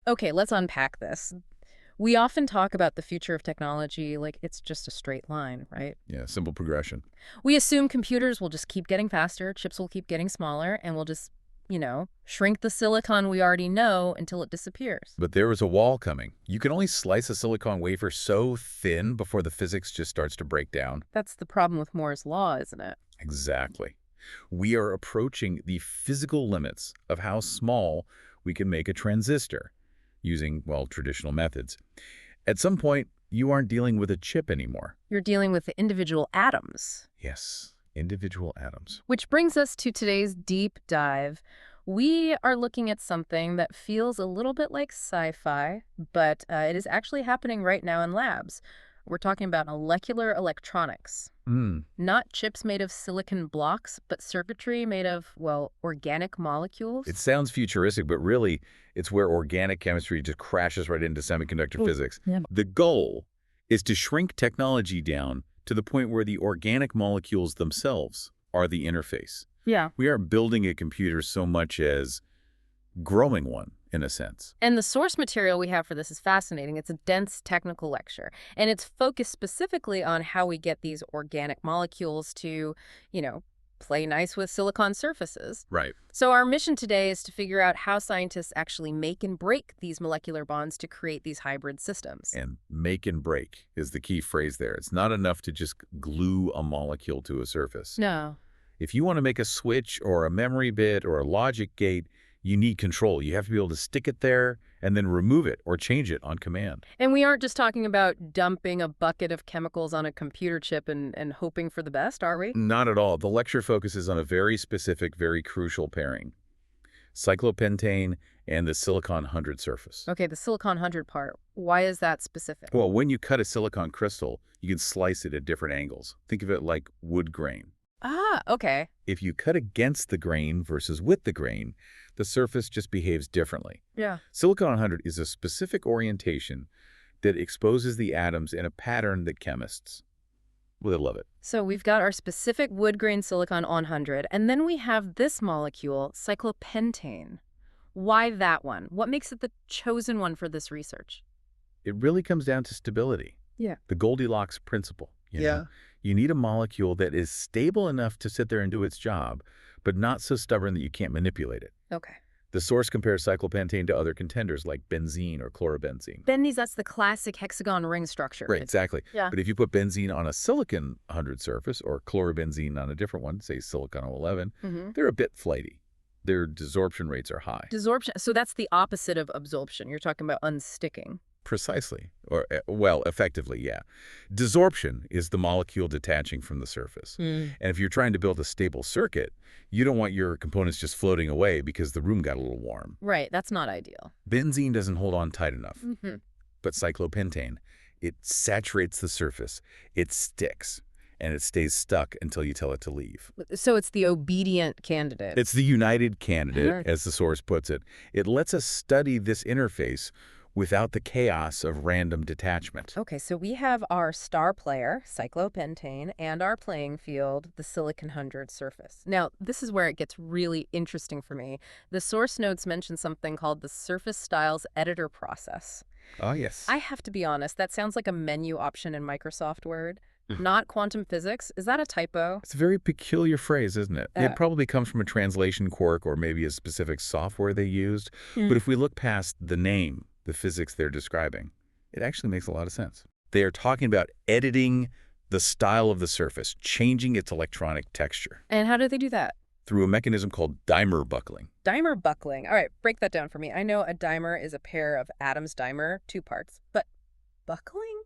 Okay, let's unpack this. We often talk about the future of technology like it's just a straight line, right? Yeah, simple progression. We assume computers will just keep getting faster, chips will keep getting smaller, and we'll just, shrink the silicon we already know until it disappears. But there is a wall coming. You can only slice a silicon wafer so thin before the physics just starts to break down. That's the problem with Moore's law, isn't it? Exactly. We are approaching the physical limits of how small we can make a transistor using, well, traditional methods. At some point, you aren't dealing with a chip anymore. You're dealing with the individual atoms. Yes, individual atoms. Which brings us to today's deep dive. We are looking at something that feels a little bit like sci-fi, but it is actually happening right now in labs. We're talking about molecular electronics. Hmm. Not chips made of silicon blocks, but circuitry made of, well, organic It molecules. sounds futuristic, but really, it's where organic chemistry just crashes right into semiconductor physics. Yeah. The goal is to shrink technology down to the point where the organic molecules themselves are the interface. Yeah. We aren't building a computer so much as growing one, in a sense. And the source material we have for this is fascinating. It's a dense technical lecture, and it's focused specifically on how we get these organic molecules to, you know, play nice with silicon surfaces. Right. So our mission today is to figure out how scientists actually make and break these molecular bonds to create these hybrid systems. And make and break is the key phrase there. It's not enough to just glue a molecule to a surface. No. If you want to make a switch or a memory bit or a logic gate, you need control. You have to be able to stick it there and then remove it or change it on command. And we aren't just talking about dumping a bucket of chemicals on a computer chip and hoping for the best, are we? Not at all. The lecture focuses on a very specific, very crucial pairing, cyclopentane and the silicon 100 surface. Okay, the silicon 100 part. Why is that specific? Well, when you cut a silicon crystal, you can slice it at different angles. Think of it like wood grain. Ah, okay. If you cut against the grain versus with the grain, the surface just behaves differently. Yeah. Silicon 100 is a specific orientation that exposes the atoms in a pattern that chemists, well, they love it. So we've got our specific wood grain silicon 100, and then we have this molecule, cyclopentane. Why that one? What makes it the chosen one for this research? It really comes down to stability, Yeah. the Goldilocks principle. You Yeah. know? You need a molecule that is stable enough to sit there and do its job, but not so stubborn that you can't manipulate it. Okay. The source compares cyclopentane to other contenders like benzene or chlorobenzene. Bendy's, that's the classic hexagon ring structure. Right, exactly. Yeah. But if you put benzene on a silicon 100 surface or chlorobenzene on a different one, say silicon 11, they're a bit flighty. Their desorption rates are high. Desorption. So that's the opposite of absorption. You're talking about unsticking. Precisely. Or, well, effectively, yeah. Desorption is the molecule detaching from the surface. And if you're trying to build a stable circuit, you don't want your components just floating away because the room got a little warm. Right. That's not ideal. Benzene doesn't hold on tight enough. Mm-hmm. But cyclopentane, it saturates the surface, it sticks, and it stays stuck until you tell it to leave. So it's the obedient candidate. It's the united candidate, Uh-huh. as the source puts it. It lets us study this interface without the chaos of random detachment. Okay, so we have our star player, cyclopentane, and our playing field, the silicon 100 surface. Now, this is where it gets really interesting for me. The source notes mention something called the surface styles editor process. Oh, yes. I have to be honest, that sounds like a menu option in Microsoft Word, not quantum physics. Is that a typo? It's a very peculiar phrase, isn't it? Uh. It probably comes from a translation quirk or maybe a specific software they used. But if we look past the name, the physics they're describing, it actually makes a lot of sense. They are talking about editing the style of the surface, changing its electronic texture And how do they do that? through a mechanism called dimer buckling. Dimer buckling. All right, break that down for me. I know a dimer is a pair of atoms dimer, two parts, but buckling?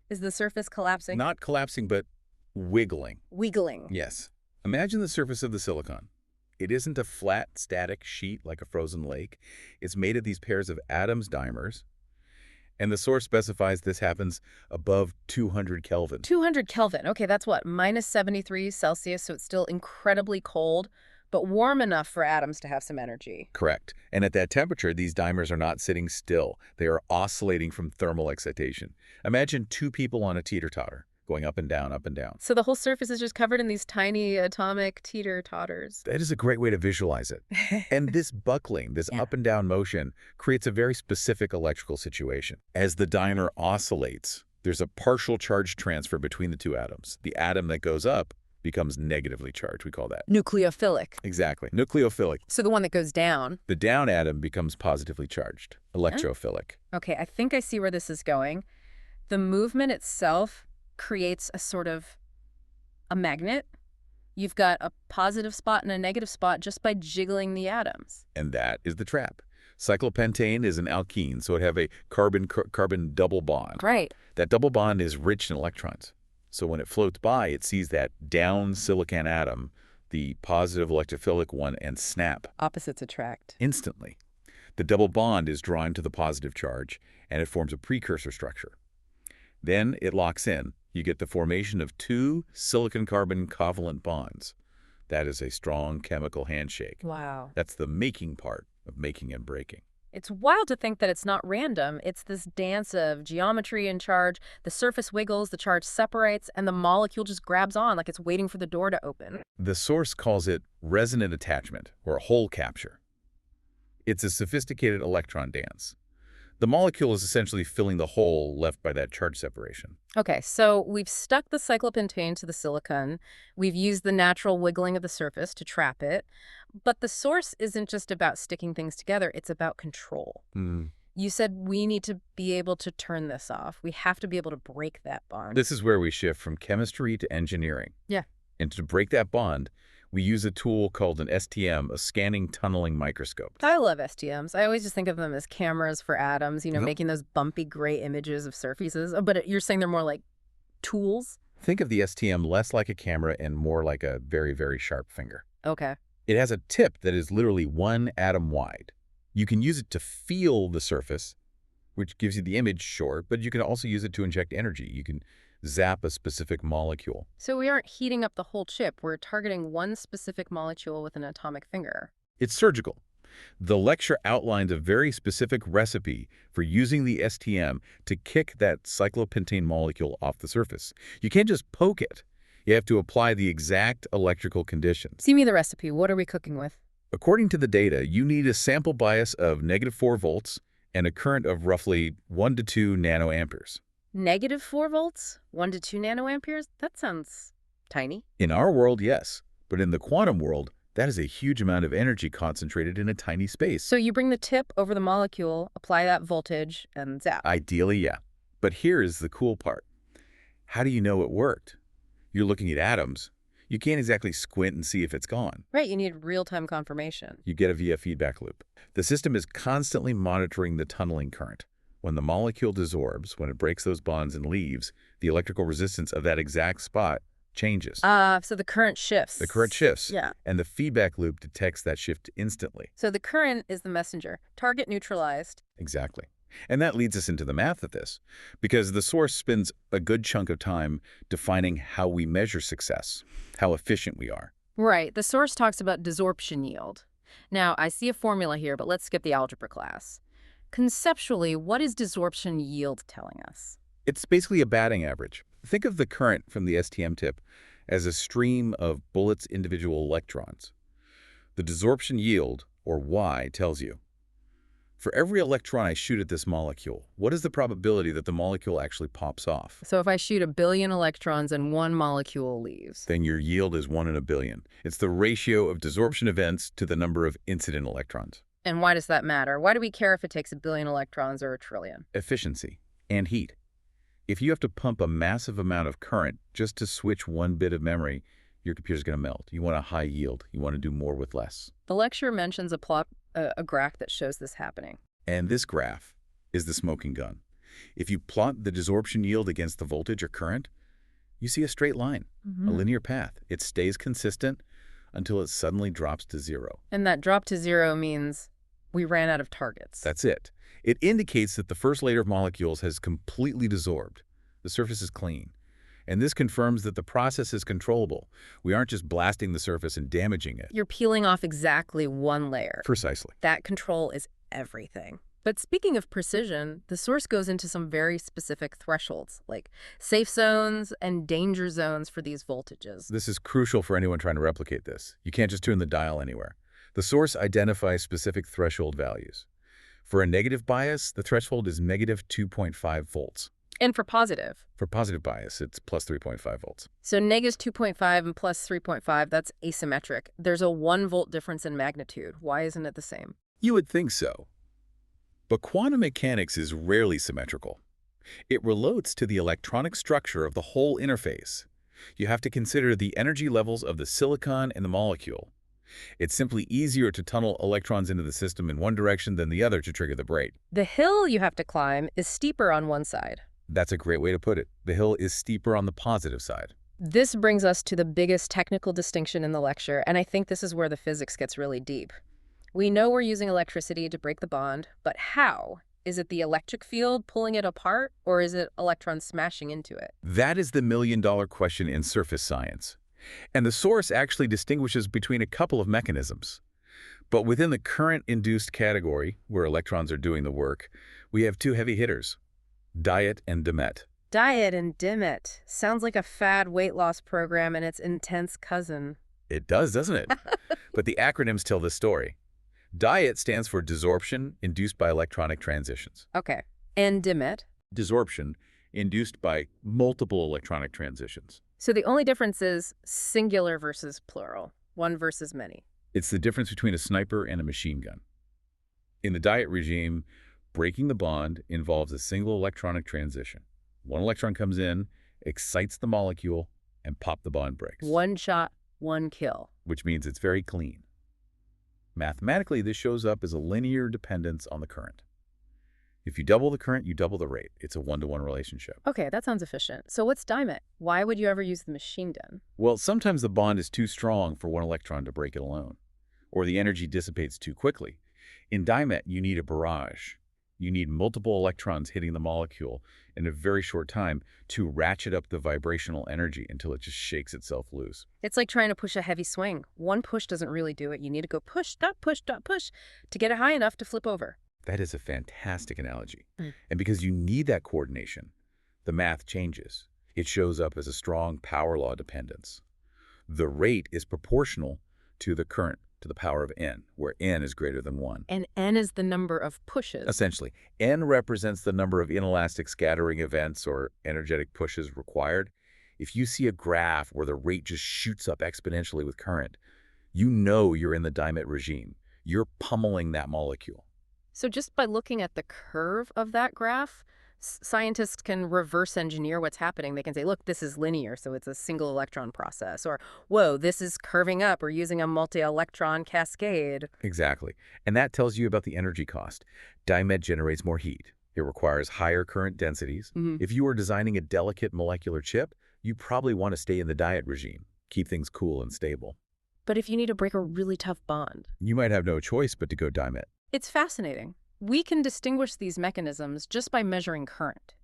Is the surface collapsing? Not collapsing, but wiggling. Wiggling. Yes. Imagine the surface of the silicon. It isn't a flat, static sheet like a frozen lake. It's made of these pairs of atoms dimers, and the source specifies this happens above 200 Kelvin. 200 Kelvin. Okay, that's what? Minus 73 Celsius, so it's still incredibly cold, but warm enough for atoms to have some energy. Correct. And at that temperature, these dimers are not sitting still. They are oscillating from thermal excitation. Imagine two people on a teeter-totter. going up and down, up and down. So the whole surface is just covered in these tiny atomic teeter-totters. That is a great way to visualize it. And this buckling, this Yeah. up and down motion, creates a very specific electrical situation. As the dyner oscillates, there's a partial charge transfer between the two atoms. The atom that goes up becomes negatively charged. We call that. Nucleophilic. Exactly. Nucleophilic. So the one that goes down. The down atom becomes positively charged. Electrophilic. Okay, I think I see where this is going. The movement itself creates a sort of a magnet. You've got a positive spot and a negative spot just by jiggling the atoms. And that is the trap. Cyclopentane is an alkene, so it have a carbon double bond. Right. That double bond is rich in electrons. So when it floats by, it sees that down silicon atom, the positive electrophilic one, and snap Opposites attract. instantly. The double bond is drawn to the positive charge, and it forms a precursor structure. Then it locks in. You get the formation of two silicon-carbon covalent bonds. That is a strong chemical handshake. Wow. That's the making part of making and breaking. It's wild to think that it's not random. It's this dance of geometry and charge. The surface wiggles, the charge separates, and the molecule just grabs on like it's waiting for the door to open. The source calls it resonant attachment, or hole capture. It's a sophisticated electron dance. The molecule is essentially filling the hole left by that charge separation. Okay, so we've stuck the cyclopentane to the silicon. We've used the natural wiggling of the surface to trap it. But the source isn't just about sticking things together. It's about control. You said we need to be able to turn this off. We have to be able to break that bond. This is where we shift from chemistry to engineering. Yeah. And to break that bond, we use a tool called an STM, a scanning tunneling microscope. I love STMs. I always just think of them as cameras for atoms, Yep. making those bumpy gray images of surfaces. Oh, but you're saying they're more like tools? Think of the STM less like a camera and more like a very, very sharp finger. Okay. It has a tip that is literally 1 atom wide. You can use it to feel the surface, which gives you the image short, but you can also use it to inject energy. You can zap a specific molecule. So we aren't heating up the whole chip. We're targeting one specific molecule with an atomic finger. It's surgical. The lecture outlines a very specific recipe for using the STM to kick that cyclopentane molecule off the surface. You can't just poke it. You have to apply the exact electrical conditions. See me the recipe. What are we cooking with? According to the data, you need a sample bias of -4 volts and a current of roughly 1 to 2 nanoamperes. -4 volts? 1 to 2 nanoamperes? That sounds tiny. In our world, yes. But in the quantum world, that is a huge amount of energy concentrated in a tiny space. So you bring the tip over the molecule, apply that voltage, and zap. Ideally, yeah. But here is the cool part. How do you know it worked? You're looking at atoms. You can't exactly squint and see if it's gone. Right, you need real-time confirmation. You get it via feedback loop. The system is constantly monitoring the tunneling current. When the molecule desorbs, when it breaks those bonds and leaves, the electrical resistance of that exact spot changes. So the current shifts. The current shifts. Yeah. And the feedback loop detects that shift instantly. So the current is the messenger. Target neutralized. Exactly. And that leads us into the math of this, because the source spends a good chunk of time defining how we measure success, how efficient we are. Right. The source talks about desorption yield. Now, I see a formula here, but let's skip the algebra class. Conceptually, what is desorption yield telling us? It's basically a batting average. Think of the current from the STM tip as a stream of bullets' individual electrons. The desorption yield, or Y, tells you, for every electron I shoot at this molecule, what is the probability that the molecule actually pops off? So if I shoot 1 billion electrons and one molecule leaves. Then your yield is 1 in 1 billion. It's the ratio of desorption events to the number of incident electrons. And why does that matter? Why do we care if it takes 1 billion electrons or 1 trillion? Efficiency and heat. If you have to pump a massive amount of current just to switch 1 bit of memory, your computer's going to melt. You want a high yield. You want to do more with less. The lecture mentions a graph that shows this happening. And this graph is the smoking gun. If you plot the desorption yield against the voltage or current, you see a straight line, a linear path. It stays consistent until it suddenly drops to 0. And that drop to 0 means we ran out of targets. That's it. It indicates that the first layer of molecules has completely desorbed. The surface is clean. And this confirms that the process is controllable. We aren't just blasting the surface and damaging it. You're peeling off exactly one layer. Precisely. That control is everything. But speaking of precision, the source goes into some very specific thresholds, like safe zones and danger zones for these voltages. This is crucial for anyone trying to replicate this. You can't just tune the dial anywhere. The source identifies specific threshold values. For a negative bias, the threshold is negative 2.5 volts. And for positive. For positive bias, it's plus 3.5 volts. So negative 2.5 and plus 3.5, that's asymmetric. There's a 1 volt difference in magnitude. Why isn't it the same? You would think so. But quantum mechanics is rarely symmetrical. It relates to the electronic structure of the whole interface. You have to consider the energy levels of the silicon and the molecule. It's simply easier to tunnel electrons into the system in one direction than the other to trigger the break. The hill you have to climb is steeper on one side. That's a great way to put it. The hill is steeper on the positive side. This brings us to the biggest technical distinction in the lecture, and I think this is where the physics gets really deep. We know we're using electricity to break the bond, but how? Is it the electric field pulling it apart, or is it electrons smashing into it? That is the million-dollar question in surface science. And the source actually distinguishes between a couple of mechanisms. But within the current-induced category, where electrons are doing the work, we have two heavy hitters, Diet and Demet. Diet and Dimet. Sounds like a fad weight loss program and its intense cousin. It does, doesn't it? But the acronyms tell the story. Diet stands for desorption induced by electronic transitions. Okay. And Dimet? Desorption induced by multiple electronic transitions. So the only difference is singular versus plural, one versus many. It's the difference between a sniper and a machine gun. In the Diet regime, breaking the bond involves a single electronic transition. One electron comes in, excites the molecule, and pop the bond breaks. One shot, one kill. Which means it's very clean. Mathematically, this shows up as a linear dependence on the current. If you double the current, you double the rate. It's a one-to-one relationship. Okay, that sounds efficient. So what's Dimet? Why would you ever use the machine gun? Well, sometimes the bond is too strong for one electron to break it alone, or the energy dissipates too quickly. In Dimet, you need a barrage. You need multiple electrons hitting the molecule in a very short time to ratchet up the vibrational energy until it just shakes itself loose. It's like trying to push a heavy swing. One push doesn't really do it. You need to go push, dot, push, dot, push to get it high enough to flip over. That is a fantastic analogy. And because you need that coordination, the math changes. It shows up as a strong power law dependence. The rate is proportional to the current to the power of n, where n is greater than 1. And n is the number of pushes. Essentially, n represents the number of inelastic scattering events or energetic pushes required. If you see a graph where the rate just shoots up exponentially with current, you know you're in the Dimet regime. You're pummeling that molecule. So just by looking at the curve of that graph, scientists can reverse engineer what's happening. They can say, look, this is linear, so it's a single electron process. Or, whoa, this is curving up or using a multi-electron cascade. Exactly. And that tells you about the energy cost. Dimet generates more heat. It requires higher current densities. If you are designing a delicate molecular chip, you probably want to stay in the Diet regime. Keep things cool and stable. But if you need to break a really tough bond, you might have no choice but to go Dimet. It's fascinating. We can distinguish these mechanisms just by measuring current.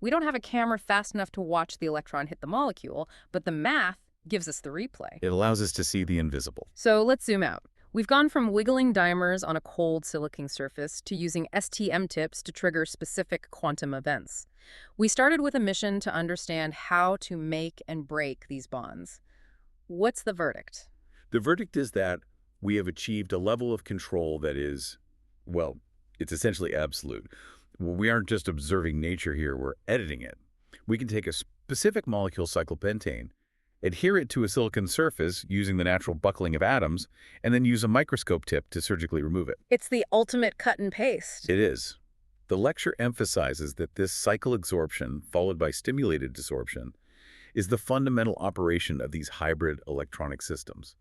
We don't have a camera fast enough to watch the electron hit the molecule, but the math gives us the replay. It allows us to see the invisible. So let's zoom out. We've gone from wiggling dimers on a cold silicon surface to using STM tips to trigger specific quantum events. We started with a mission to understand how to make and break these bonds. What's the verdict? The verdict is that we have achieved a level of control that is, well, it's essentially absolute. We aren't just observing nature here, we're editing it. We can take a specific molecule, cyclopentane, adhere it to a silicon surface using the natural buckling of atoms, and then use a microscope tip to surgically remove it. It's the ultimate cut and paste. It is. The lecture emphasizes that this cycle absorption, followed by stimulated desorption, is the fundamental operation of these hybrid electronic systems.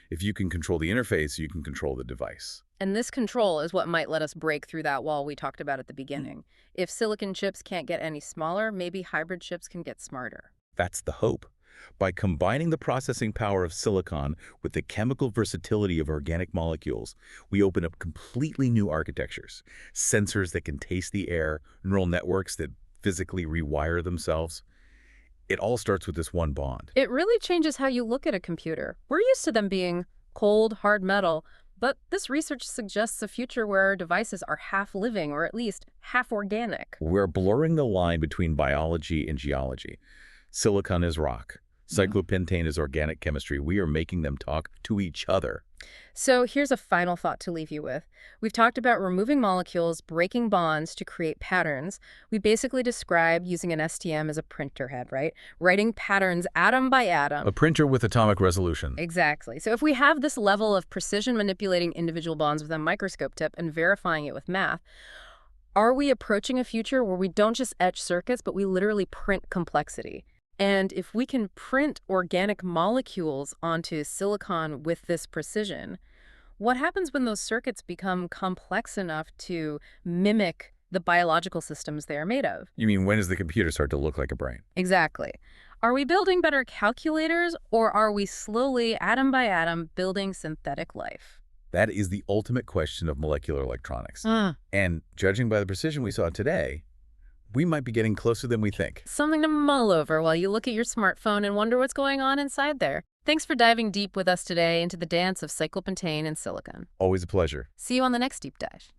If you can control the interface, you can control the device. And this control is what might let us break through that wall we talked about at the beginning. If silicon chips can't get any smaller, maybe hybrid chips can get smarter. That's the hope. By combining the processing power of silicon with the chemical versatility of organic molecules, we open up completely new architectures. Sensors that can taste the air, neural networks that physically rewire themselves. It all starts with this one bond. It really changes how you look at a computer. We're used to them being cold, hard metal, But this research suggests a future where our devices are half living or at least half organic. We're blurring the line between biology and geology. Silicon is rock. Cyclopentane is organic chemistry. We are making them talk to each other. So here's a final thought to leave you with. We've talked about removing molecules, breaking bonds to create patterns. We basically describe using an STM as a printer head, right? Writing patterns atom by atom. A printer with atomic resolution. Exactly. So if we have this level of precision manipulating individual bonds with a microscope tip and verifying it with math, are we approaching a future where we don't just etch circuits, but we literally print complexity? And if we can print organic molecules onto silicon with this precision, what happens when those circuits become complex enough to mimic the biological systems they are made of? You mean, when does the computer start to look like a brain? Exactly. Are we building better calculators, or are we slowly, atom by atom, building synthetic life? That is the ultimate question of molecular electronics. Mm. And judging by the precision we saw today, we might be getting closer than we think. Something to mull over while you look at your smartphone and wonder what's going on inside there. Thanks for diving deep with us today into the dance of cyclopentane and silicon. Always a pleasure. See you on the next Deep Dive.